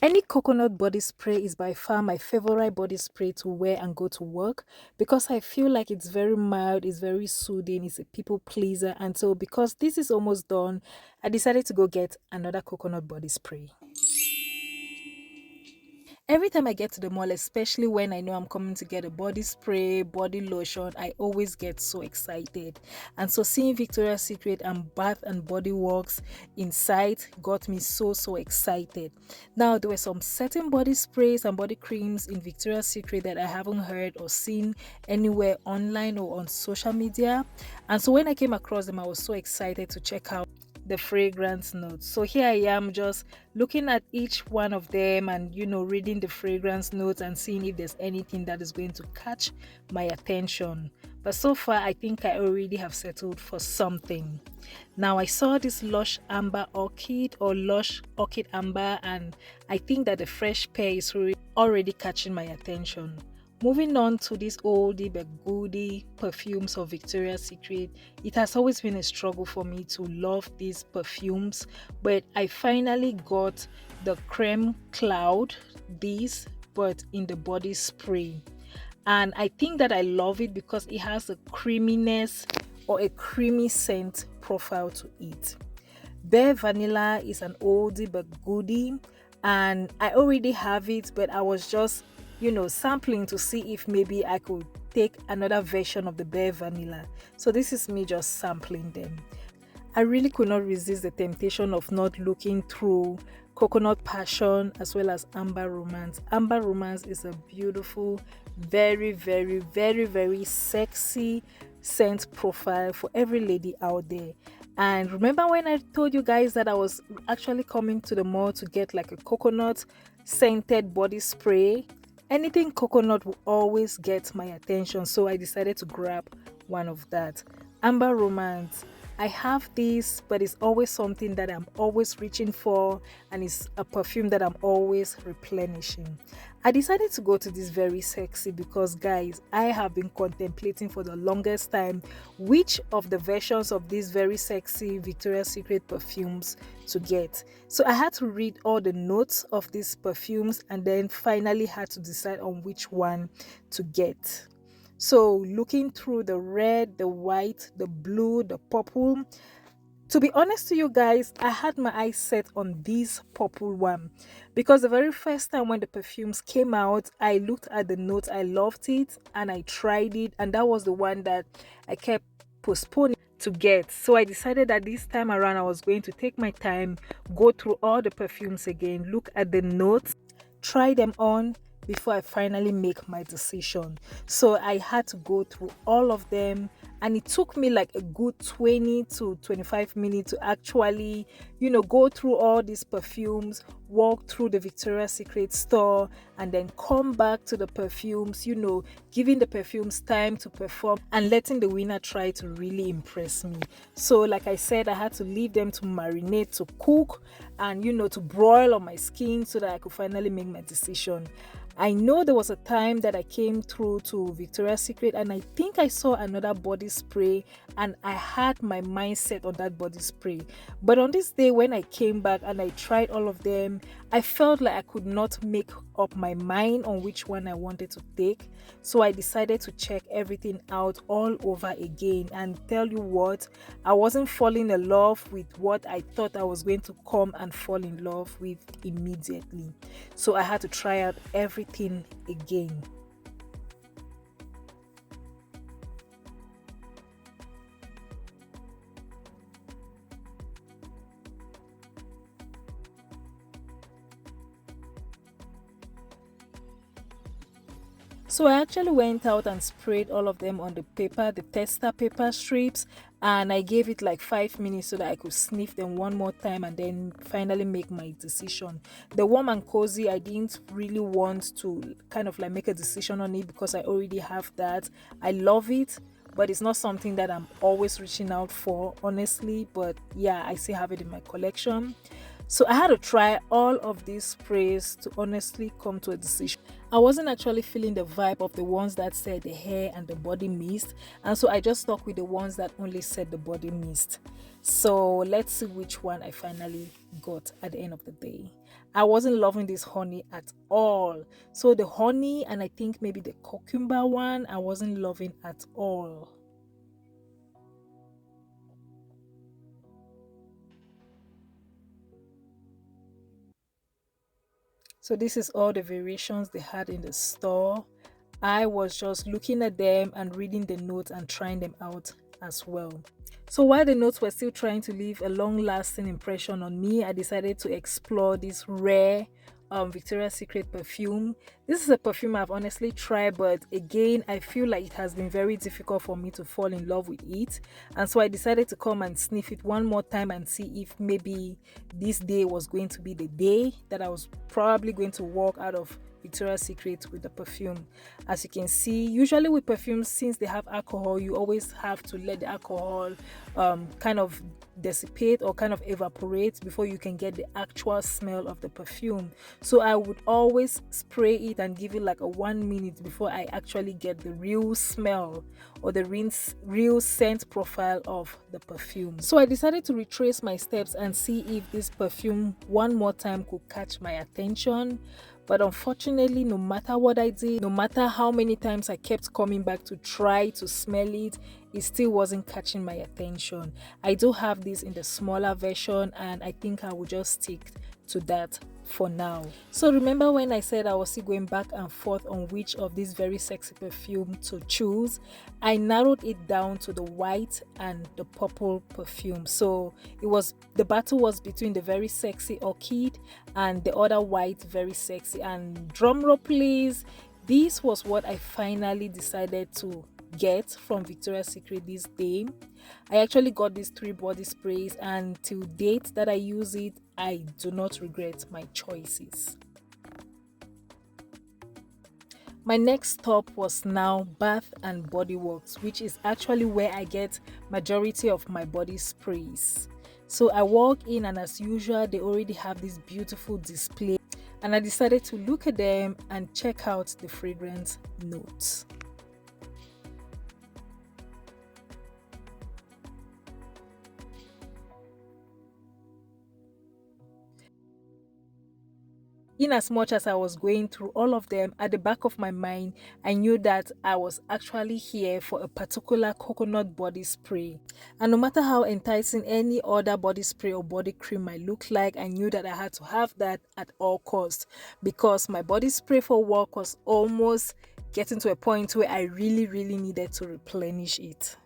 Any coconut body spray is by far my favorite body spray to wear and go to work because I feel like it's very mild, it's very soothing, it's a people pleaser. And so, because this is almost done, I decided to go get another coconut body spray. Every time I get to the mall, especially when I know I'm coming to get a body spray, body lotion, I always get so excited. And so seeing Victoria's Secret and Bath and Body Works in sight got me so excited. Now there were some certain body sprays and body creams in Victoria's Secret that I haven't heard or seen anywhere online or on social media. And so when I came across them, I was so excited to check out the fragrance notes. So here I am just looking at each one of them and reading the fragrance notes and seeing if there's anything that is going to catch my attention. But so far I think I already have settled for something. Now I saw this Lush Amber Orchid or Lush Orchid Amber, and I think that the fresh pear is already catching my attention. Moving on to this oldie but goodie perfumes of Victoria's Secret, it has always been a struggle for me to love these perfumes, but I finally got the Creme Cloud, this, but in the body spray. And I think that I love it because it has a creaminess or a creamy scent profile to it. Bare Vanilla is an oldie but goodie, and I already have it, but I was just sampling to see if maybe I could take another version of the Bare Vanilla. So this is me just sampling them. I really could not resist the temptation of not looking through Coconut Passion as well as Amber Romance. Amber Romance is a beautiful, very sexy scent profile for every lady out there. And remember when I told you guys that I was actually coming to the mall to get like a coconut scented body spray? Anything coconut will always get my attention, so I decided to grab one of that. Amber Romance, I have this, but it's always something that I'm always reaching for, and it's a perfume that I'm always replenishing. I decided to go to this very sexy because, guys, I have been contemplating for the longest time which of the versions of these very sexy Victoria's Secret perfumes to get. So I had to read all the notes of these perfumes and then finally had to decide on which one to get. So looking through the red, the white, the blue, the purple, to be honest to you guys, I had my eyes set on this purple one because the very first time when the perfumes came out, I looked at the notes, I loved it, and I tried it, and that was the one that I kept postponing to get. So I decided that this time around I was going to take my time, go through all the perfumes again, look at the notes, try them on before I finally make my decision. So I had to go through all of them, and it took me like a good 20 to 25 minutes to actually go through all these perfumes, walk through the Victoria's Secret store, and then come back to the perfumes, giving the perfumes time to perform and letting the winner try to really impress me. So like I said, I had to leave them to marinate, to cook, and to broil on my skin so that I could finally make my decision. I know there was a time that I came through to Victoria's Secret and I think I saw another body spray and I had my mindset on that body spray. But on this day when I came back and I tried all of them, I felt like I could not make up my mind on which one I wanted to take. So I decided to check everything out all over again, and tell you what, I wasn't falling in love with what I thought I was going to come and fall in love with immediately. So I had to try out everything again. So I actually went out and sprayed all of them on the paper, the tester paper strips, and I gave it like 5 minutes so that I could sniff them one more time and then finally make my decision. The warm and cozy, I didn't really want to kind of like make a decision on it because I already have that. I love it, but it's not something that I'm always reaching out for, honestly. But yeah, I still have it in my collection. So I had to try all of these sprays to honestly come to a decision. I wasn't actually feeling the vibe of the ones that said the hair and the body mist, and so I just stuck with the ones that only said the body mist. So let's see which one I finally got at the end of the day. I wasn't loving this honey at all. So the honey and I think maybe the cucumber one, I wasn't loving at all. So this is all the variations they had in the store. I was just looking at them and reading the notes and trying them out as well. So while the notes were still trying to leave a long-lasting impression on me, I decided to explore this rare Victoria's Secret perfume. This is a perfume I've honestly tried, but again, I feel like it has been very difficult for me to fall in love with it. And so I decided to come and sniff it one more time and see if maybe this day was going to be the day that I was probably going to walk out of Victoria's Secret with the perfume. As you can see, usually with perfumes, since they have alcohol, you always have to let the alcohol kind of dissipate or kind of evaporate before you can get the actual smell of the perfume. So I would always spray it and give it like a 1 minute before I actually get the real smell or the real scent profile of the perfume. So I decided to retrace my steps and see if this perfume one more time could catch my attention. But unfortunately, no matter what I did, no matter how many times I kept coming back to try to smell it, it still wasn't catching my attention. I do have this in the smaller version and I think I will just stick to that for now. So remember when I said I was still going back and forth on which of these very sexy perfume to choose? I narrowed it down to the white and the purple perfume. So the battle was between the very sexy orchid and the other white very sexy, and drum roll please, this was what I finally decided to get from Victoria's Secret this day. I actually got these 3 body sprays and till date that I use it, I do not regret my choices. My next stop was now Bath and Body Works, which is actually where I get majority of my body sprays. So I walk in and as usual, they already have this beautiful display and I decided to look at them and check out the fragrance notes. In as much as I was going through all of them, at the back of my mind, I knew that I was actually here for a particular coconut body spray. And no matter how enticing any other body spray or body cream might look like, I knew that I had to have that at all costs because my body spray for work was almost getting to a point where I really needed to replenish it.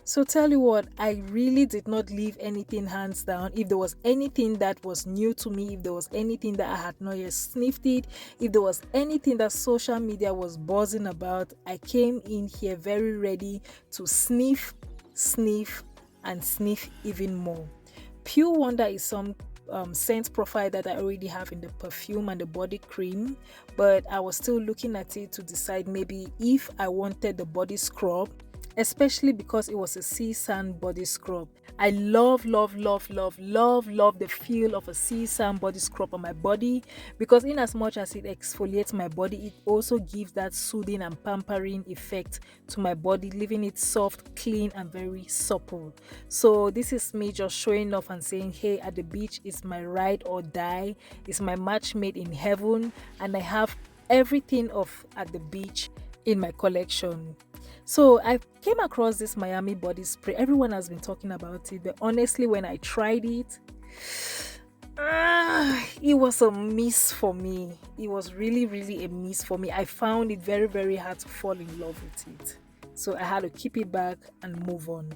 So tell you what, I really did not leave anything hands down. If there was anything that was new to me, if there was anything that I had not yet sniffed it, if there was anything that social media was buzzing about, I came in here very ready to sniff, and sniff even more. Pure Wonder is some scent profile that I already have in the perfume and the body cream, but I was still looking at it to decide maybe if I wanted the body scrub, especially because it was a sea sand body scrub. I love the feel of a sea sand body scrub on my body because in as much as it exfoliates my body, it also gives that soothing and pampering effect to my body, leaving it soft, clean and very supple. So this is me just showing off and saying, hey, at the beach is my ride or die, it's my match made in heaven, and I have everything of at the beach in my collection. So I came across this Miami body spray. Everyone has been talking about it, but honestly, when I tried it, it was a miss for me. It was really a miss for me. I found it very hard to fall in love with it. So I had to keep it back and move on.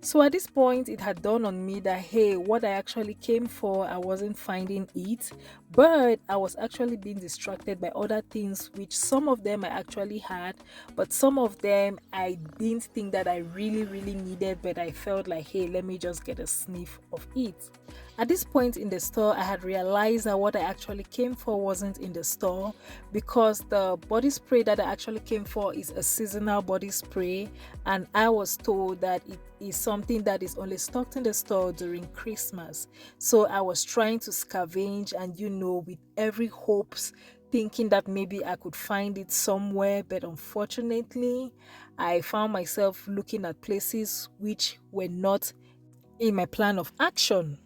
So at this point, it had dawned on me that, hey, what I actually came for, I wasn't finding it, but I was actually being distracted by other things, which some of them I actually had, but some of them I didn't think that I really needed, but I felt like, hey, let me just get a sniff of it. At this point in the store, I had realized that what I actually came for wasn't in the store because the body spray that I actually came for is a seasonal body spray, and I was told that it is something that is only stocked in the store during Christmas. So I was trying to scavenge and with every hopes thinking that maybe I could find it somewhere, but unfortunately, I found myself looking at places which were not in my plan of action.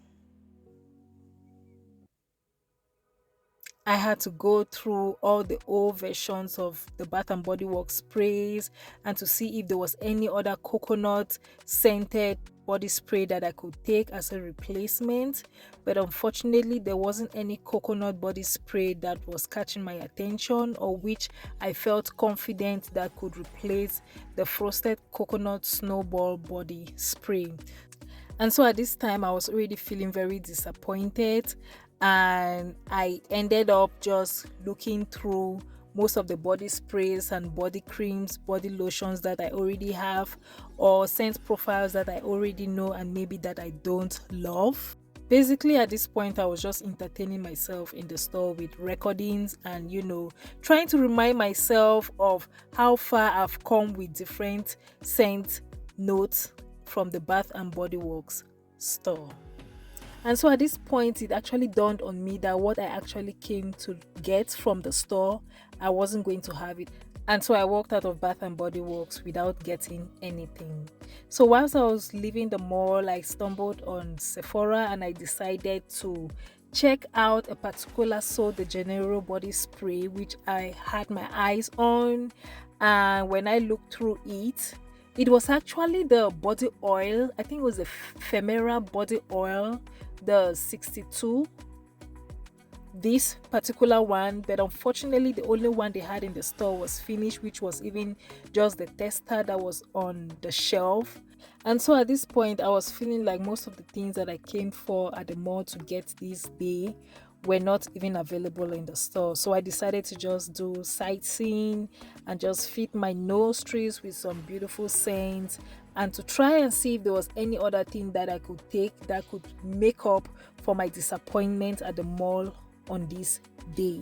I had to go through all the old versions of the Bath and Body Works sprays and to see if there was any other coconut scented body spray that I could take as a replacement. But unfortunately, there wasn't any coconut body spray that was catching my attention or which I felt confident that could replace the frosted coconut snowball body spray. And so at this time, I was already feeling very disappointed, and I ended up just looking through most of the body sprays and body creams, body lotions that I already have, or scent profiles that I already know and maybe that I don't love. Basically, at this point, I was just entertaining myself in the store with recordings and, trying to remind myself of how far I've come with different scent notes from the Bath and Body Works store. And so at this point, it actually dawned on me that what I actually came to get from the store, I wasn't going to have it. And so I walked out of Bath and Body Works without getting anything. So whilst I was leaving the mall, I stumbled on Sephora and I decided to check out a particular Sol de Janeiro body spray which I had my eyes on. And when I looked through it, it was actually the body oil. I think it was the Femera body oil, the 62, this particular one, but unfortunately the only one they had in the store was finished, which was even just the tester that was on the shelf. And so at this point I was feeling like most of the things that I came for at the mall to get this day were not even available in the store. So I decided to just do sightseeing and just feed my nostrils with some beautiful scents and to try and see if there was any other thing that I could take that could make up for my disappointment at the mall on this day.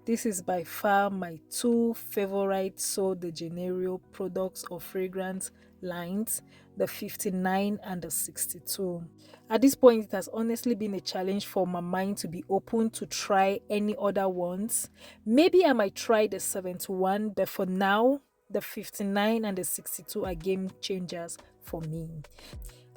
This is by far my two favorite Sol de Janeiro products or fragrance lines, the 59 and the 62. At this point, it has honestly been a challenge for my mind to be open to try any other ones. Maybe I might try the 71, but for now, the 59 and the 62 are game changers for me.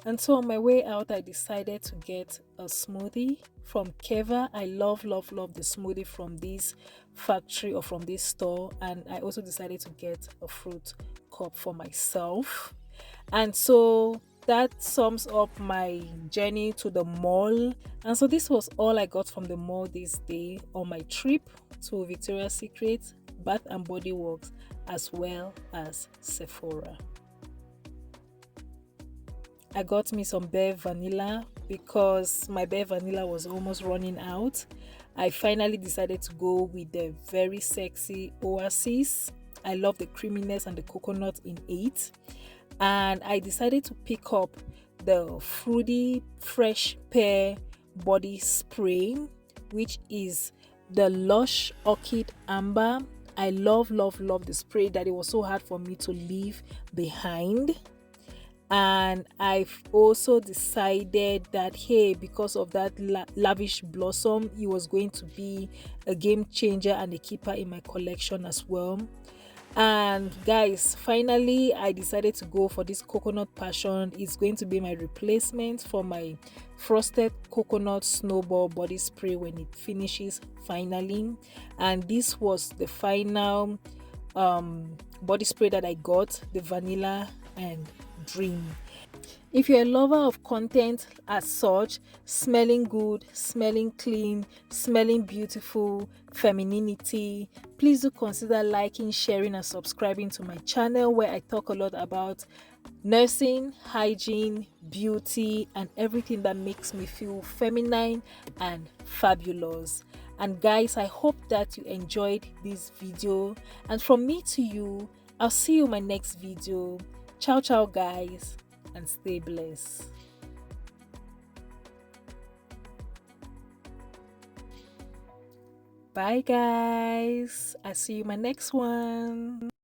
And so on my way out, I decided to get a smoothie from Keva. I love the smoothie from this factory or from this store. And I also decided to get a fruit cup for myself. And so that sums up my journey to the mall. And so this was all I got from the mall this day on my trip to Victoria's Secret, Bath and Body Works, as well as Sephora. I got me some Bare Vanilla because my Bare Vanilla was almost running out. I finally decided to go with the very sexy Oasis. I love the creaminess and the coconut in it. And I decided to pick up the Fruity Fresh Pear body spray, which is the Lush Orchid Amber. I love the spray that it was so hard for me to leave behind. And I've also decided that, hey, because of that lavish blossom, it was going to be a game changer and a keeper in my collection as well. And guys, finally I decided to go for this coconut passion. It's going to be my replacement for my frosted coconut snowball body spray when it finishes finally. And this was the final body spray that I got, the vanilla and dream. If you're a lover of content as such, smelling good, smelling clean, smelling beautiful, femininity, please do consider liking, sharing and subscribing to my channel where I talk a lot about nursing, hygiene, beauty and everything that makes me feel feminine and fabulous. And guys, I hope that you enjoyed this video, and from me to you, I'll see you in my next video. Ciao guys, and stay blessed. Bye guys, I'll see you in my next one.